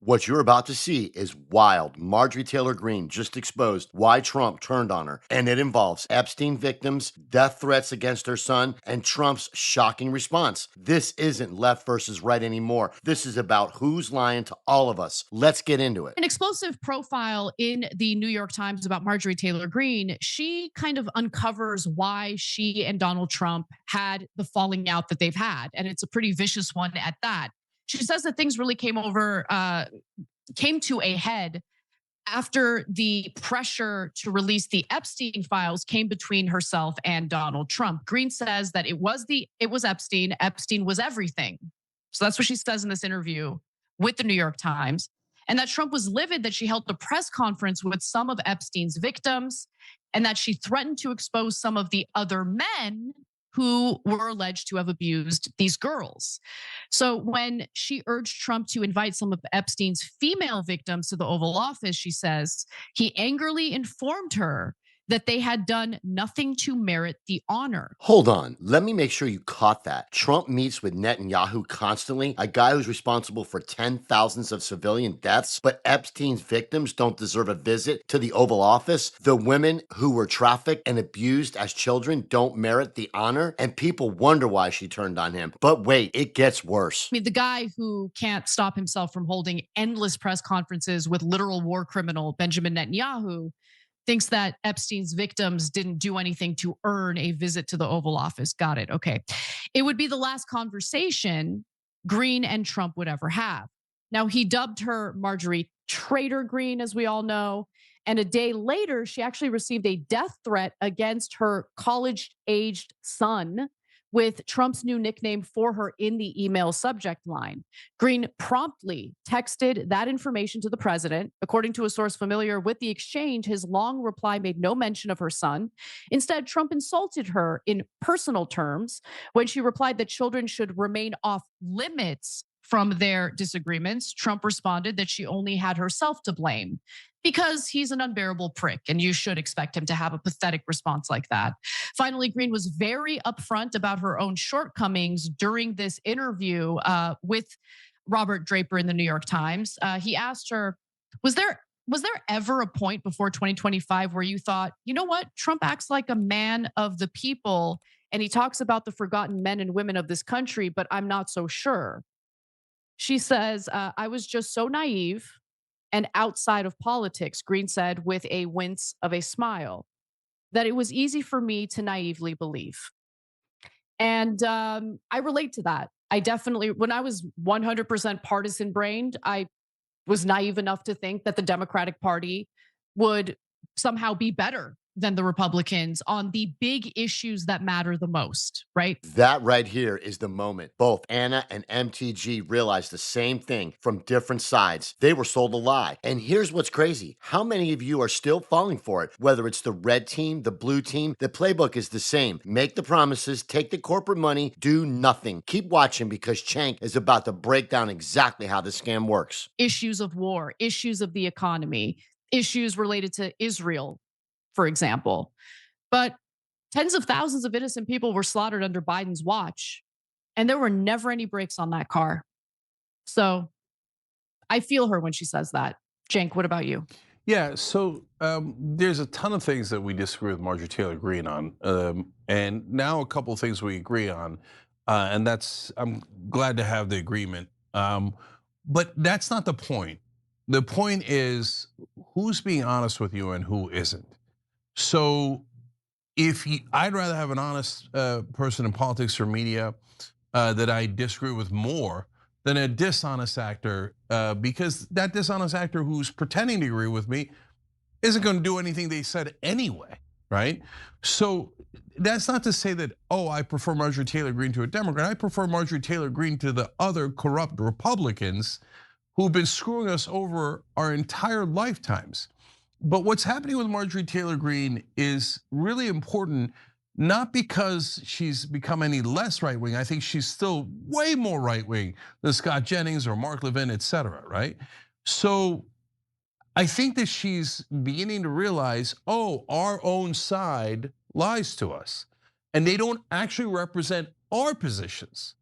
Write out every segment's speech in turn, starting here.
What you're about to see is wild. Marjorie Taylor Greene just exposed why Trump turned on her, and it involves Epstein victims, death threats against her son, and Trump's shocking response. This isn't left versus right anymore. This is about who's lying to all of us. Let's get into it. An explosive profile in the New York Times about Marjorie Taylor Greene, she kind of uncovers why she and Donald Trump had the falling out that they've had. And it's a pretty vicious one at that. She says that things really came to a head after the pressure to release the Epstein files came between herself and Donald Trump. Greene says that it was Epstein. Epstein was everything. So that's what she says in this interview with the New York Times. And that Trump was livid that she held a press conference with some of Epstein's victims and that she threatened to expose some of the other men who were alleged to have abused these girls. So when she urged Trump to invite some of Epstein's female victims to the Oval Office, she says he angrily informed her that they had done nothing to merit the honor. Hold on. Let me make sure you caught that. Trump meets with Netanyahu constantly, a guy who's responsible for 10,000s of civilian deaths, but Epstein's victims don't deserve a visit to the Oval Office. The women who were trafficked and abused as children don't merit the honor, and people wonder why she turned on him. But wait, it gets worse. I mean, the guy who can't stop himself from holding endless press conferences with literal war criminal Benjamin Netanyahu thinks that Epstein's victims didn't do anything to earn a visit to the Oval Office. Got it. Okay. It would be the last conversation Greene and Trump would ever have. Now, he dubbed her Marjorie Taylor Greene, as we all know. And a day later, she actually received a death threat against her college aged son with Trump's new nickname for her in the email subject line. Greene promptly texted that information to the president. According to a source familiar with the exchange, his long reply made no mention of her son. Instead, Trump insulted her in personal terms when she replied that children should remain off limits from their disagreements. Trump responded that she only had herself to blame because he's an unbearable prick and you should expect him to have a pathetic response like that. Finally, Greene was very upfront about her own shortcomings during this interview with Robert Draper in the New York Times. He asked her, was there ever a point before 2025 where you thought, you know what, Trump acts like a man of the people and he talks about the forgotten men and women of this country, but I'm not so sure. She says, I was just so naive and outside of politics, Greene said with a wince of a smile, that it was easy for me to naively believe. And I relate to that. I definitely, when I was 100% partisan brained, I was naive enough to think that the Democratic Party would somehow be better than the Republicans on the big issues that matter the most, right? That right here is the moment. Both Anna and MTG realized the same thing from different sides. They were sold a lie. And here's what's crazy. How many of you are still falling for it? Whether it's the red team, the blue team, the playbook is the same. Make the promises, take the corporate money, do nothing. Keep watching because Cenk is about to break down exactly how the scam works. Issues of war, issues of the economy, issues related to Israel, for example. But tens of thousands of innocent people were slaughtered under Biden's watch, and there were never any brakes on that car. So I feel her when she says that. Cenk, what about you? Yeah, so there's a ton of things that we disagree with Marjorie Taylor Greene on, and now a couple of things we agree on, and I'm glad to have the agreement. But that's not the point. The point is who's being honest with you and who isn't. So I'd rather have an honest person in politics or media that I disagree with more than a dishonest actor, because that dishonest actor who's pretending to agree with me isn't going to do anything they said anyway, right? So that's not to say that, oh, I prefer Marjorie Taylor Greene to a Democrat. I prefer Marjorie Taylor Greene to the other corrupt Republicans who've been screwing us over our entire lifetimes. But what's happening with Marjorie Taylor Greene is really important, not because she's become any less right-wing. I think she's still way more right-wing than Scott Jennings or Mark Levin, et cetera, right? So I think that she's beginning to realize, oh, our own side lies to us and they don't actually represent our positions.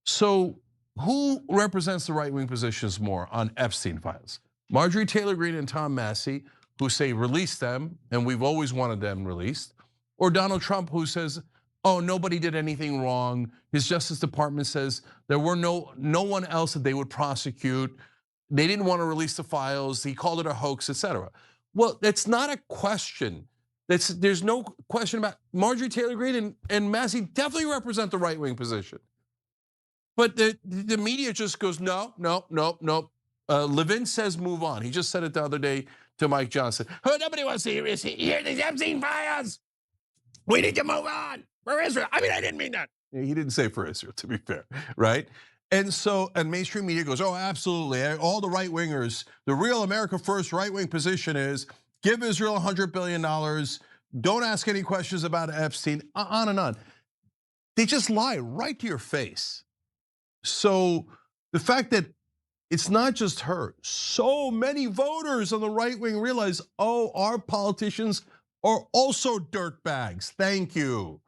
So who represents the right-wing positions more on Epstein files? Marjorie Taylor Greene and Tom Massey, who say release them, and we've always wanted them released, or Donald Trump, who says, oh, nobody did anything wrong. His Justice Department says there were no one else that they would prosecute. They didn't want to release the files. He called it a hoax, etc. Well, that's not a question. There's no question about Marjorie Taylor Greene and Massey definitely represent the right-wing position. But the media just goes, no. Levin says move on. He just said it the other day to Mike Johnson. Oh, nobody wants to hear these Epstein files. We need to move on for Israel. I mean, I didn't mean that. He didn't say for Israel, to be fair, right? And mainstream media goes, oh, absolutely. All the right wingers, the real America First right-wing position is give Israel $100 billion. Don't ask any questions about Epstein, on and on. They just lie right to your face. So the fact that it's not just her, so many voters on the right wing realize, oh, our politicians are also dirtbags. Thank you.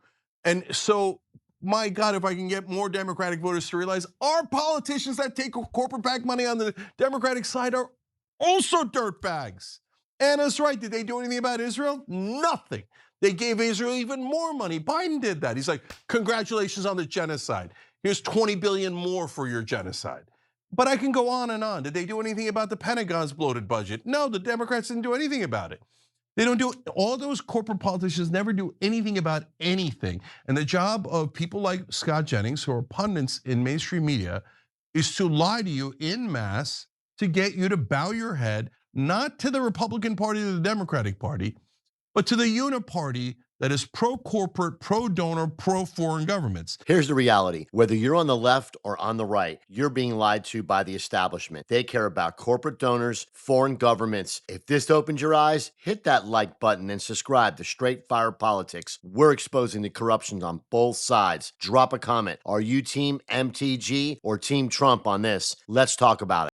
And so, my God, if I can get more Democratic voters to realize our politicians that take corporate PAC money on the Democratic side are also dirtbags. Anna's right. Did they do anything about Israel? Nothing. They gave Israel even more money. Biden did that. He's like, congratulations on the genocide. Here's 20 billion more for your genocide. But I can go on and on. Did they do anything about the Pentagon's bloated budget? No, the Democrats didn't do anything about it. They don't do, all those corporate politicians never do anything about anything. And the job of people like Scott Jennings, who are pundits in mainstream media, is to lie to you en masse to get you to bow your head, not to the Republican Party or the Democratic Party, but to the uniparty that is pro-corporate, pro-donor, pro-foreign governments. Here's the reality. Whether you're on the left or on the right, you're being lied to by the establishment. They care about corporate donors, foreign governments. If this opened your eyes, hit that like button and subscribe to Straight Fire Politics. We're exposing the corruption on both sides. Drop a comment. Are you team MTG or team Trump on this? Let's talk about it.